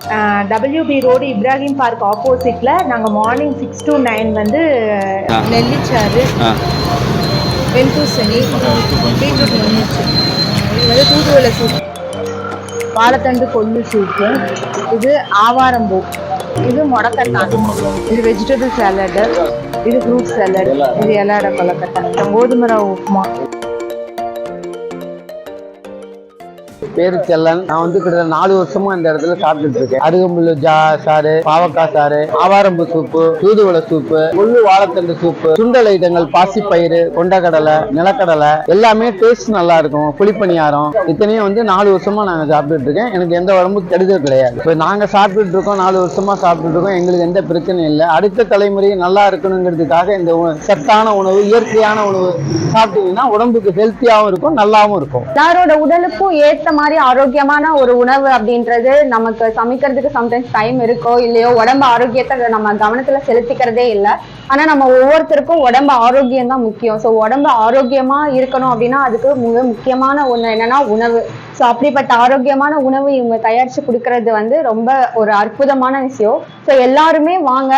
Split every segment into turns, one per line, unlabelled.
WB road Ibrahim park ஆப்போசிட்டில் நாங்கள் morning 6 to 9 வந்து நெல்லிச்சாறு, வெண்பூசணி, பீட்ரூட் நெல்லிச்சு, இது வந்து தூதுவளை சூப், வாழைத்தண்டு கொள்ளு சூப்பு, இது ஆவாரம்பூ, இது முடக்கத்தான், இது வெஜிடபிள் சாலடு, இது ஃப்ரூட் சாலட், இது எல்லோட கொலக்கட்டை, கோதுமை ரவை உப்புமா.
பேரு செல்லன். நான் வந்து கிட்டத்தட்ட 4 வருஷமா இந்த இடத்துல சாப்பிட்டுட்டு இருக்கேன். அருகம்புல்லு சாறு, பாவக்காய் சாறு, ஆவாரம்பு சூப்பு, தூதுவளை சூப்பு, முள்ளு வாழைத்தண்டு சூப்பு, சுண்டல் ஐட்டங்கள், பாசிப்பயிறு, கொண்டக்கடலை, நிலக்கடலை எல்லாமே டேஸ்ட் நல்லா இருக்கும். புளிப்பணியாரம் இத்தனையும் வந்து 4 வருஷமா நாங்க சாப்பிட்டுட்டு இருக்கேன். எனக்கு எந்த உடம்புக்கு கெடுதல் கிடையாது. இப்போ நாங்க சாப்பிட்டுட்டு இருக்கோம், 4 வருஷமா சாப்பிட்டுட்டு இருக்கோம். எங்களுக்கு எந்த பிரச்சனையும் இல்லை. அடுத்த தலைமுறை நல்லா இருக்கணுங்கிறதுக்காக இந்த சத்தான உணவு, இயற்கையான உணவு சாப்பிட்டீங்கன்னா உடம்புக்கு ஹெல்த்தியாகவும் இருக்கும், நல்லாவும் இருக்கும்.
எல்லாரோட உடலுக்கும் ஏற்ற மாதிரி ஆரோக்கியமான ஒரு உணவு அப்படின்றது நமக்கு சமைக்கிறதுக்கு சம்டைம்ஸ் டைம் இருக்கோ இல்லையோ, உடம்பு ஆரோக்கியத்தை நம்ம கவனத்துல செலுத்திக்கிறதே இல்லை. ஆனா நம்ம ஒவ்வொருத்தருக்கும் உடம்பு ஆரோக்கியம் தான் முக்கியம். ஸோ உடம்பு ஆரோக்கியமா இருக்கணும் அப்படின்னா அதுக்கு மிக முக்கியமான ஒண்ணு என்னன்னா உணவு. ஸோ அப்படிப்பட்ட ஆரோக்கியமான உணவு இவங்க தயாரிச்சு கொடுக்கறது வந்து ரொம்ப ஒரு அற்புதமான விஷயம். ஸோ எல்லாருமே வாங்க,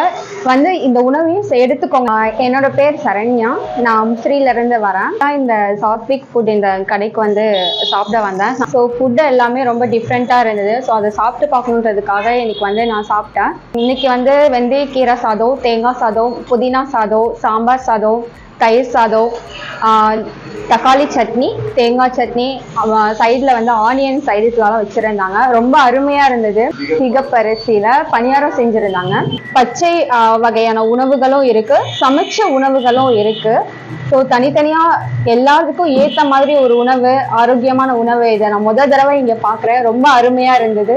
வந்து இந்த உணவையும் எடுத்துக்கோங்க. என்னோட பேர் சரண்யா, நான் முசிறியில இருந்து வரேன். இந்த சாத்விக் ஃபுட் இந்த கடைக்கு வந்து சாப்பிட வந்தேன். ஸோ ஃபுட்டு எல்லாமே ரொம்ப டிஃப்ரெண்ட்டாக இருந்தது. ஸோ அதை சாப்பிட்டு பார்க்கணுன்றதுக்காக இன்னைக்கு வந்து நான் சாப்பிட்டேன். இன்னைக்கு வந்து வெந்தயக்கீரை சாதம், தேங்காய் சாதம், புதினா சாதம், சாம்பார் சாதம், தயிர் சாதம், தக்காளி சட்னி, தேங்காய் சட்னி, சைடில் வந்து ஆனியன் சைடிஸ்லாம் வச்சுருந்தாங்க. ரொம்ப அருமையாக இருந்தது. சிகப்பரிசியில் பணியாரம் செஞ்சுருந்தாங்க. பச்சை வகையான உணவுகளும் இருக்குது, சமைச்ச உணவுகளும் இருக்குது. ஸோ தனித்தனியாக எல்லாத்துக்கும் ஏற்ற மாதிரி ஒரு உணவு, ஆரோக்கியமான உணவு. இதை நான் முதல் தடவை இங்கே பார்க்குறேன். ரொம்ப அருமையாக இருந்தது.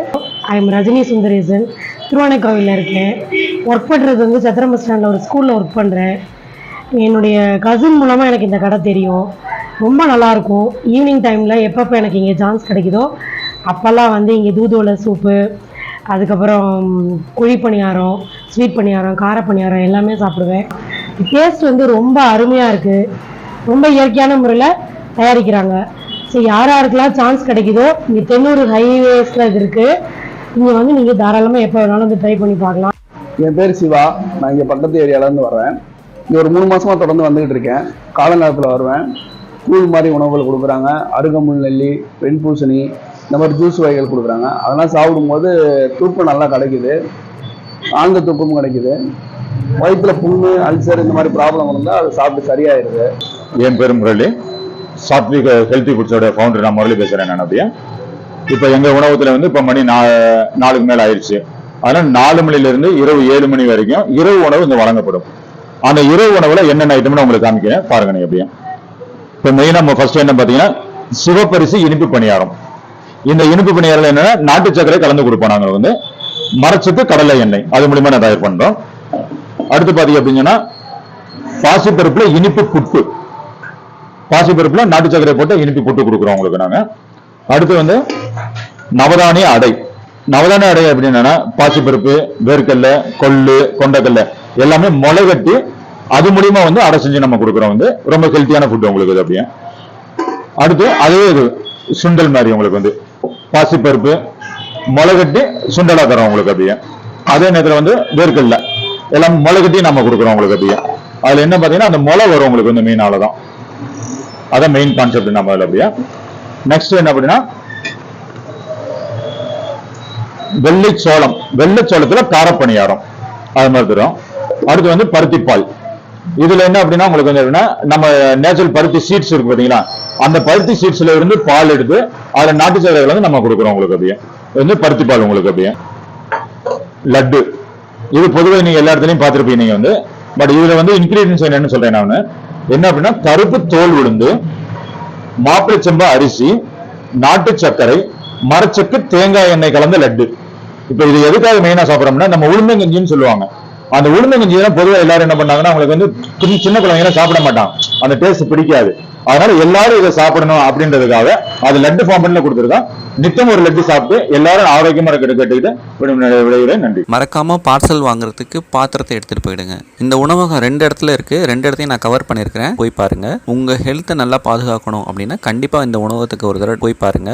ஐ எம் ரஜினி சுந்தரேசன், திருவானைக்காவியில் இருக்கேன். ஒர்க் பண்ணுறது வந்து சத்திரம் பஸ் ஸ்டாண்டில் ஒரு ஸ்கூலில் ஒர்க் பண்ணுறேன். என்னுடைய கசின் மூலமாக எனக்கு இந்த கடை தெரியும். ரொம்ப நல்லாயிருக்கும். ஈவினிங் டைமில் எப்பப்போ எனக்கு இங்கே சான்ஸ் கிடைக்குதோ அப்போல்லாம் வந்து இங்கே தூதுவளை சூப்பு, அதுக்கப்புறம் குழி பணியாரம், ஸ்வீட் பணியாரம், கார பணியாரம் எல்லாமே சாப்பிடுவேன். டேஸ்ட் வந்து ரொம்ப அருமையாக இருக்குது. ரொம்ப இயற்கையான முறையில் தயாரிக்கிறாங்க. ஸோ யாருக்கெல்லாம் சான்ஸ் கிடைக்குதோ இங்கே தென்னூர் ஹைவேஸில் இது இருக்குது. இங்கே வந்து நீங்கள் தாராளமாக எப்போ வேணாலும் வந்து ட்ரை பண்ணி பார்க்கலாம்.
என் பேர் சிவா. நான் இங்கே பக்கத்து ஏரியாவிலேருந்து வர்றேன். இங்கே ஒரு 3 மாதமாக தொடர்ந்து வந்துக்கிட்டு இருக்கேன். காலை நேரத்தில் வருவேன். கூழ் மாதிரி உணவுகள் கொடுக்குறாங்க. அருகம்புல் நெல்லி, வெண்பூசணி, இந்த மாதிரி ஜூஸ் வகைகள் கொடுக்குறாங்க. அதெல்லாம் சாப்பிடும்போது தூக்கம் நல்லா கிடைக்குது. ஆழ்ந்த தூக்கமும் கிடைக்குது. வயிற்றுல புண்ணு, அல்சர் இந்த மாதிரி ப்ராப்ளம் இருந்தால் அதை சாப்பிட்டு சரியாயிருது.
என் பேர் முரளி. சாத்விக் ஹெல்த்தி ஃபுட்ஸோட ஃபவுண்டர் நான் முரளி பேசுகிறேன். நான் அப்படியே இப்போ எங்கள் உணவகத்தில் வந்து இப்போ மணி 4க்கு மேலே ஆயிடுச்சு. அதனால் 4 மணிலேருந்து இரவு 7 மணி வரைக்கும் இரவு உணவு இங்கே வழங்கப்படும். அந்த இரவு உணவுல என்னென்ன ஐட்டம்னு உங்களுக்கு காமிக்கிறேன் பாருங்க. நீ எப்படியும் இப்போ மெயினாக ஃபர்ஸ்ட் என்ன பார்த்தீங்கன்னா சிவப்பரிசி இனிப்பு பணியாரம். இந்த இனிப்பு பணியாரம் என்னன்னா நாட்டு சர்க்கரை கலந்து கொடுப்போம். நாங்கள் வந்து மரச்சத்து கடலை எண்ணெய் அது மூலியமா நான் தயார் பண்றோம். அடுத்து பார்த்தீங்க அப்படின்னா பாசிப்பருப்புல இனிப்பு புட்டு, பாசிப்பருப்புல நாட்டு சர்க்கரை போட்டு இனிப்பு புட்டு கொடுக்குறோம் உங்களுக்கு நாங்கள். அடுத்து வந்து நவதானிய அடை. நவதானிய அடை அப்படின்னா பாசிப்பருப்பு, வேர்க்கல்ல, கொள்ளு, கொண்டக்கல்ல எல்லாமே முளை கட்டி அது மூலியமா வந்து அடை செஞ்சு நம்ம கொடுக்குறோம். வந்து ரொம்ப ஹெல்த்தியான ஃபுட் உங்களுக்கு. அப்படியே அடுத்து அதே இது சுண்டல் மாதிரி உங்களுக்கு வந்து பாசிப்பருப்பு முளை கட்டி சுண்டலா தரோம் உங்களுக்கு. அப்படியே அதே நேரத்தில் வந்து வேர்க்கல்ல எல்லாம் முளை கட்டி நம்ம கொடுக்குறோம் உங்களுக்கு. அப்படியே அதுல என்ன பார்த்தீங்கன்னா அந்த முளை வரும் உங்களுக்கு வந்து மெயின். ஆளதான் அதான் மெயின் கான்செப்ட் நம்ம அதில். அப்படியே நெக்ஸ்ட் என்ன அப்படின்னா வெள்ளைச்சோளம், வெள்ளைச்சோளத்துல காரப்பணியாரம் அது மாதிரி தரும். அடுத்து வந்து பருத்திப்பால். இதுல என்ன அப்படின்னா உங்களுக்கு வந்து நம்ம நேச்சுரல் பருத்தி சீட்ஸ் இருக்கு பாத்தீங்களா, அந்த பருத்தி சீட்ஸ்ல இருந்து பால் எடுத்து அதுல நாட்டு சர்க்கரை வந்து நம்ம கொடுக்குறோம் உங்களுக்கு. அப்படியே வந்து பருத்திப்பால் உங்களுக்கு. அப்படியே லட்டு. இது பொதுவாக நீங்க எல்லா இடத்துலயும் பார்த்திருப்பீங்க நீங்க வந்து. பட் இதுல வந்து இன்கிரீடியன்ஸ் என்னன்னு சொல்றேன் நான். என்ன அப்படின்னா கருப்பு தோல் உளுந்து, மாப்பிளை செம்பா அரிசி, நாட்டு சர்க்கரை, மரச்சக்கு, தேங்காய் எண்ணெய் கலந்த லட்டு. இப்ப இது எதுக்காக மெயினா சாப்பிடறோம்னா நம்ம உளுந்தங்கஞ்சின்னு சொல்லுவாங்க. அந்த உளுந்தங்கஞ்சி பொதுவாக எல்லாரும் என்ன பண்ணாங்கன்னா அவங்களுக்கு வந்து சின்ன குழந்தைங்க சாப்பிட மாட்டாங்க, அந்த டேஸ்ட் பிடிக்காது. அதனால எல்லாரும் இதை சாப்பிடணும் அப்படின்றதுக்காக அது லட்டு ஃபார்ம்ல கொடுத்துருக்கோம். நித்தம் ஒரு லட்டு சாப்பிட்டு எல்லாரும் ஆரோக்கியமா இருக்க கேட்டுக்கிட்டு நன்றி.
மறக்காம பார்சல் வாங்குறதுக்கு பாத்திரத்தை எடுத்துட்டு போயிடுங்க. இந்த உணவகம் 2 இடத்துல இருக்கு. 2 இடத்தையும் நான் கவர் பண்ணிருக்கிறேன். போய் பாருங்க. உங்க ஹெல்த்தை நல்லா பாதுகாக்கணும் அப்படின்னா கண்டிப்பா இந்த உணவகத்துக்கு ஒரு தடவை போய் பாருங்க.